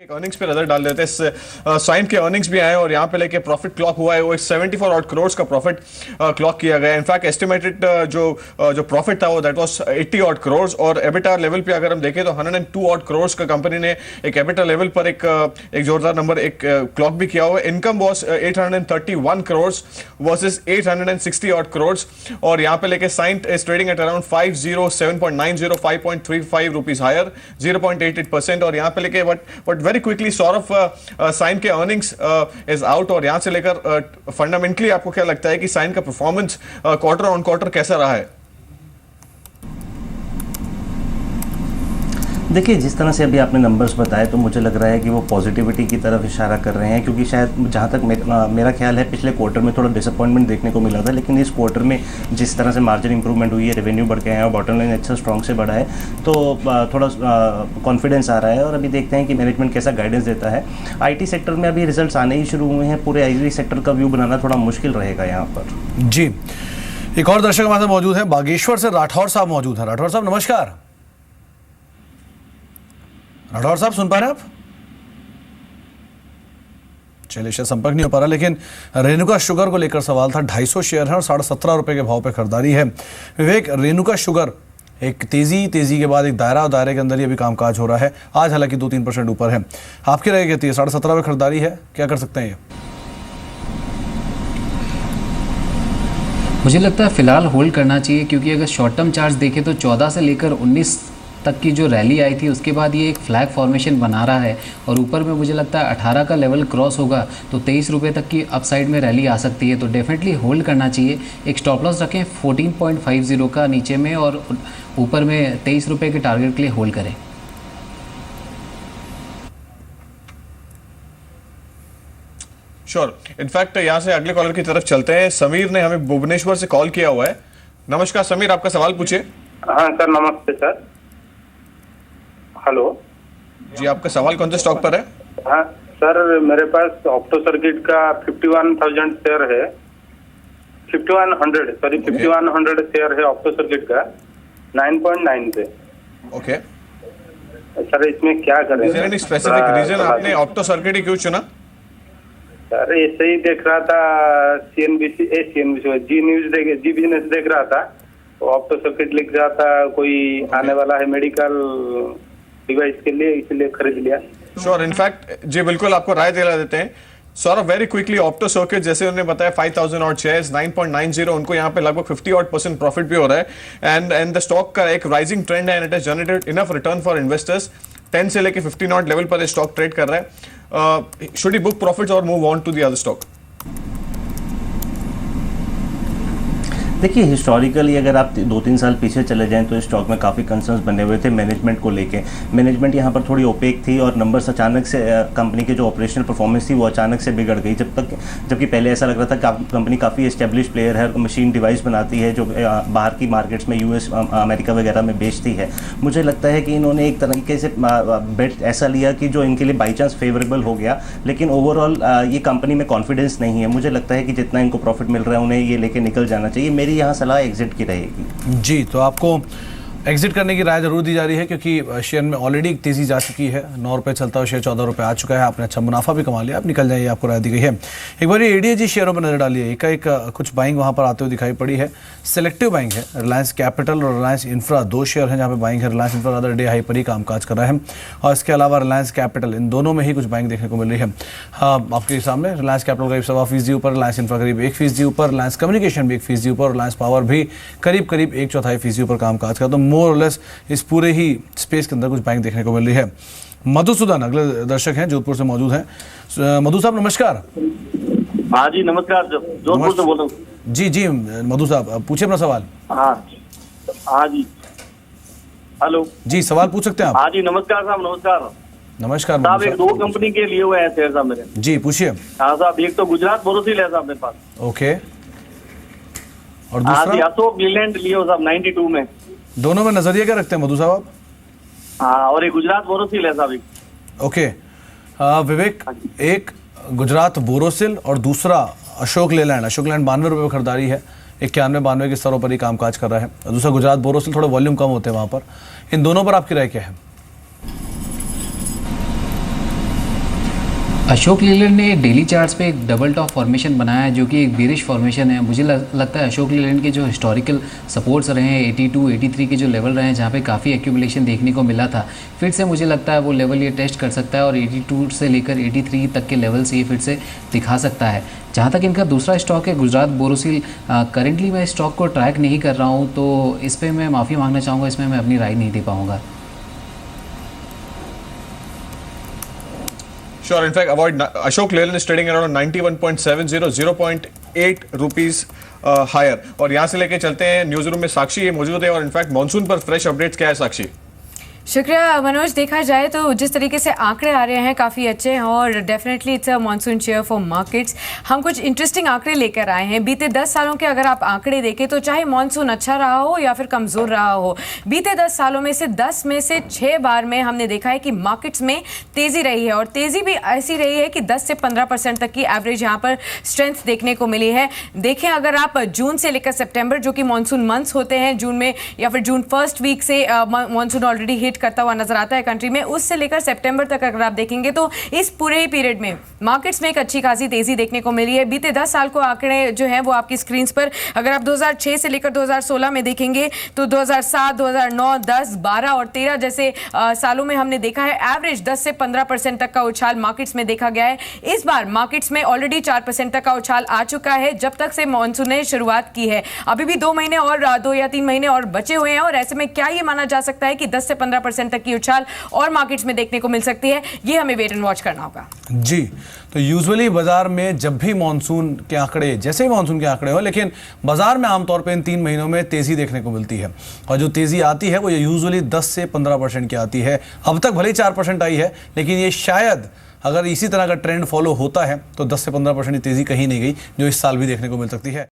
Earnings पे नजर डाल देते हैं। साइंट के अर्निंग्स भी आए और यहाँ पे लेके प्रॉफिट क्लॉक हुआ है, वो 74 ऑड करोड़ का प्रॉफिट क्लॉक किया गया। इनफैक्ट एस्टिमेटेड जो प्रॉफिट था वो दैट वाज 80 ऑड करोड़ और एबिटा लेवल पे अगर हम देखें तो 102 ऑड करोड़ का कंपनी ने एक एबिटा लेवल पर एक जोरदार नंबर एक क्लॉक भी किया हुआ है। Income was 831 crore versus 860 odd crore और यहाँ पे लेके Cyient is trading at around 507.90 5.35 rupees higher 0.88% और यहाँ पे लेके बट वेरी क्विकली सौरभ साइन के अर्निंग्स इज आउट और यहां से लेकर फंडामेंटली आपको क्या लगता है कि साइन का परफॉर्मेंस क्वार्टर ऑन क्वार्टर कैसा रहा है? देखिए, जिस तरह से अभी आपने नंबर्स बताए तो मुझे लग रहा है कि वो पॉजिटिविटी की तरफ इशारा कर रहे हैं, क्योंकि शायद जहाँ तक मेरा ख्याल है पिछले क्वार्टर में थोड़ा डिसअपॉइंटमेंट देखने को मिला था, लेकिन इस क्वार्टर में जिस तरह से मार्जिन इंप्रूवमेंट हुई है, रेवेन्यू बढ़ गए हैं और बॉटम लाइन अच्छा स्ट्रॉन्ग से बढ़ा है, तो थोड़ा कॉन्फिडेंस आ रहा है। और अभी देखते हैं कि मैनेजमेंट कैसा गाइडेंस देता है। IT सेक्टर में अभी रिजल्ट आने ही शुरू हुए हैं, पूरे IT सेक्टर का व्यू बनाना थोड़ा मुश्किल रहेगा यहाँ पर। जी, एक और दर्शक हमारे साथ मौजूद है, बागेश्वर से राठौर साहब मौजूद हैं। राठौर साहब नमस्कार। राठौर साहब सुन पा रहे हैं आप? चलिए, शायद संपर्क नहीं हो पा रहा, लेकिन रेणुका शुगर को लेकर सवाल था। 250 शेयर है और 17.5 रुपए के भाव पे खरीदारी है। विवेक, रेणुका शुगर एक तेजी के बाद एक दायरा और दायरे के अंदर ही अभी कामकाज हो रहा है। आज हालांकि 2-3% ऊपर है। आपकी राय कहती है 17.5 पे खरीदारी है, क्या कर सकते हैं ये? मुझे लगता है फिलहाल होल्ड करना चाहिए, क्योंकि अगर शॉर्ट टर्म चार्ज देखें तो 14 से लेकर 19 तक की जो रैली आई थी उसके बाद ये एक फ्लैग फॉर्मेशन बना रहा है और ऊपर में मुझे लगता है 18 का लेवल क्रॉस होगा तो 23 रुपये तक की अपसाइड में रैली आ सकती है। तो डेफिनेटली होल्ड करना चाहिए। एक स्टॉप लॉस रखें 14.50 का नीचे में और ऊपर में 23 रुपये के टारगेट के लिए होल्ड करें। श्योर। इनफैक्ट यहाँ से अगले कॉलर की तरफ चलते हैं। समीर ने हमें भुवनेश्वर से कॉल किया हुआ है। नमस्कार समीर, आपका सवाल पूछिए। हाँ सर, नमस्ते सर। हेलो जी, आपका सवाल कौन से स्टॉक पर है? हाँ सर, मेरे पास ऑप्टो सर्किट का 51,000 शेयर है, 5100 शेयर है ऑप्टो सर्किट का 9.9 पे। ओके सर, इसमें क्या करें? एनी स्पेसिफिक रीजन आपने ऑप्टो सर्किट ही क्यों चुना? सर ऐसे ही देख रहा था, CNBC जी न्यूज जी बिजनेस देख रहा था, ऑप्टो सर्किट लिख रहा था, कोई आने वाला है मेडिकल डिवाइस के लिए, इसलिए खरीद लिया। श्योर। इनफैक्ट जी बिल्कुल आपको राय दिला देते हैं। Saurabh, very quickly opto circuit जैसे उन्होंने बताया 5,000 ऑड शेयर्स 9.90, उनको यहाँ पे लगभग 50 ऑड % प्रॉफिट भी हो रहा है एंड द स्टॉक का एक राइजिंग ट्रेंड है and it has generated enough return for investors. 10 से लेके 15 ऑड लेवल पर ये स्टॉक ट्रेड कर रहा है। शुड ही बुक प्रॉफिट्स और move on to the other stock? देखिए, हिस्टोरिकली अगर आप 2-3 साल पीछे चले जाएं तो इस स्टॉक में काफ़ी कंसर्न्स बने हुए थे मैनेजमेंट को लेके। मैनेजमेंट यहाँ पर थोड़ी ओपेक थी और नंबर्स अचानक से कंपनी की जो ऑपरेशनल परफॉर्मेंस थी वो अचानक से बिगड़ गई। जबकि पहले ऐसा लग रहा था कि कंपनी काफ़ी एस्टेब्लिश प्लेयर है, मशीन डिवाइस बनाती है जो बाहर की मार्केट्स में US अमेरिका वगैरह में बेचती है। मुझे लगता है कि इन्होंने एक तरीके से बेट ऐसा लिया कि जो इनके लिए बाई चांस फेवरेबल हो गया, लेकिन ओवरऑल ये कंपनी में कॉन्फिडेंस नहीं है। मुझे लगता है कि जितना इनको प्रॉफिट मिल रहा है उन्हें ये लेके निकल जाना चाहिए। मेरी यहाँ सलाह एग्जिट की रहेगी। जी, तो आपको एग्जिट करने की राय जरूर दी जा रही है, क्योंकि शेयर में ऑलरेडी एक तेजी जा चुकी है। 9 रुपये चलता हुआ शेयर 14 रुपये आ चुका है। आपने अच्छा मुनाफा भी कमा लिया, आप निकल जाइए, आपको राय दी गई है। एक बार ADAG शेयरों पर नजर डालिए। एक कुछ बाइंग वहां पर आते हुए दिखाई पड़ी है। सिलेक्टिव बाइंग है। रिलायंस कैपिटल और रिलायंस इंफ्रा 2 शेयर हैं जहाँ पे बाइंग है। Reliance infra other day high पर ही कामकाज कर रहा है और इसके अलावा रिलायंस कैपिटल, इन दोनों में ही कुछ बाइंग देखने को मिल रही है। आपके सामने रिलायंस कैपिटल करीब 1.25% ऊपर, रिलायंस इंफ्रा करीब 1% ऊपर, रिलायंस कम्युनिकेशन भी 1% ऊपर, रिलायंस पावर भी करीब 1/4% ऊपर कामकाज कर। तो मोर और लेस इस पूरे ही स्पेस के अंदर कुछ बाइंग देखने को मिल रही है। मधुसूदन अगले दर्शक हैं, जोधपुर से मौजूद हैं। मधु साहब नमस्कार। हाँ जी नमस्कार, जोधपुर से बोल रहा हूँ। जी मधु साहब पूछिए अपना सवाल। हाँ जी, हेलो जी, सवाल पूछ सकते हैं आप। हाँ जी नमस्कार साहब। नमस्कार साहब, एक 2 कंपनी के लिए हुए हैं शेयर साहब मेरे। जी पूछिए। हाँ साहब, एक तो गुजरात बोरोसिल है साहब मेरे पास। ओके, और हाँ जी, दूसरा? अशोक लीलैंड लिए हो साहब 92 में। दोनों में नजरिया क्या रखते हैं मधु साहब आप? हाँ, और एक गुजरात बोरोसिल है साहब। ओके, विवेक, एक गुजरात बोरोसिल और दूसरा अशोक लेलैंड 92 रुपये में खरीदारी है। 91-92 के स्तरों पर ही कामकाज कर रहा है। दूसरा गुजरात बोरोसिल, थोड़े वॉल्यूम कम होते हैं वहाँ पर। इन दोनों पर आपकी राय क्या है? अशोक लीलैंड ने डेली चार्ट्स पे एक डबल टॉप फॉर्मेशन बनाया है जो कि एक बेरिश फॉर्मेशन है। मुझे लगता है अशोक लीलैंड के जो हिस्टोरिकल सपोर्ट्स रहे हैं 82, 83 के जो लेवल रहे हैं जहाँ पे काफ़ी एक्यूमुलेशन देखने को मिला था, फिर से मुझे लगता है वो लेवल ये टेस्ट कर सकता है और 82 से लेकर 83 तक के लेवल से ये फिर से दिखा सकता है। जहाँ तक इनका दूसरा स्टॉक है गुजरात बोरोसिल, करेंटली मैं स्टॉक को ट्रैक नहीं कर रहा हूँ तो इस पर मैं माफ़ी मांगना चाहूँगा, इसमें मैं अपनी राय नहीं दे पाऊँगा। Sure, in fact, avoid Ashok Leyland is trading around 91.70, 0.8 rupees higher. और यहाँ से लेके चलते हैं न्यूज रूम में साक्षी मौजूद है और इनफैक्ट मॉनसून पर फ्रेश अपडेट्स क्या है साक्षी? शुक्रिया मनोज। देखा जाए तो जिस तरीके से आंकड़े आ रहे हैं काफ़ी अच्छे हैं और definitely it's a monsoon chair for markets. हम कुछ इंटरेस्टिंग आंकड़े लेकर आए हैं। बीते 10 सालों के अगर आप आंकड़े देखें तो चाहे मानसून अच्छा रहा हो या फिर कमज़ोर रहा हो, बीते 10 सालों में से 10 में से 6 बार में हमने देखा है कि मार्केट्स में तेज़ी रही है और तेज़ी भी ऐसी रही है कि 10 से 15% तक की एवरेज यहाँ पर स्ट्रेंथ देखने को मिली है। देखें अगर आप जून से लेकर सितंबर जो कि मानसून मंथ्स होते हैं, जून में या फिर जून फर्स्ट वीक से मानसून ऑलरेडी हिट करता हुआ नजर आता है कंट्री में, उससे लेकर सितंबर तक अगर आप देखेंगे तो इस पूरे ही पीरियड में मार्केट्स में एक अच्छी खासी तेजी देखने को मिली है। बीते 10 साल को आंकड़े जो हैं वो आपकी स्क्रीन पर अगर आप 2006 से लेकर 2016 में देखेंगे तो 2007, 2009, 10, 12 और 13 जैसे सालों में हमने देखा है एवरेज 10 से 15% तक का उछाल मार्केट्स में देखा गया है। इस बार मार्केट्स में ऑलरेडी 4% तक का उछाल आ चुका है जब तक से मानसून ने शुरुआत की है। अभी भी 2 महीने और 2 या 3 महीने और बचे हुए हैं और ऐसे में क्या ये माना जा सकता है कि 10 से 15% तक की उछाल और मार्केट्स में देखने को मिल सकती है? ये हमें वेट एंड वॉच करना होगा। जी, तो यूजुअली बाजार में जब भी मानसून के आंकड़े, जैसे ही मानसून के आंकड़े हो, लेकिन बाजार में आमतौर पे इन 3 महीनों में तेजी देखने को मिलती है और जो तेजी आती है वो यूजुअली 10 से 15% की आती है। अब तक भले 4% आई है लेकिन ये शायद अगर इसी तरह का ट्रेंड फॉलो होता है तो 10 से 15% की तेजी कहीं नहीं गई जो इस साल भी देखने को मिल सकती है।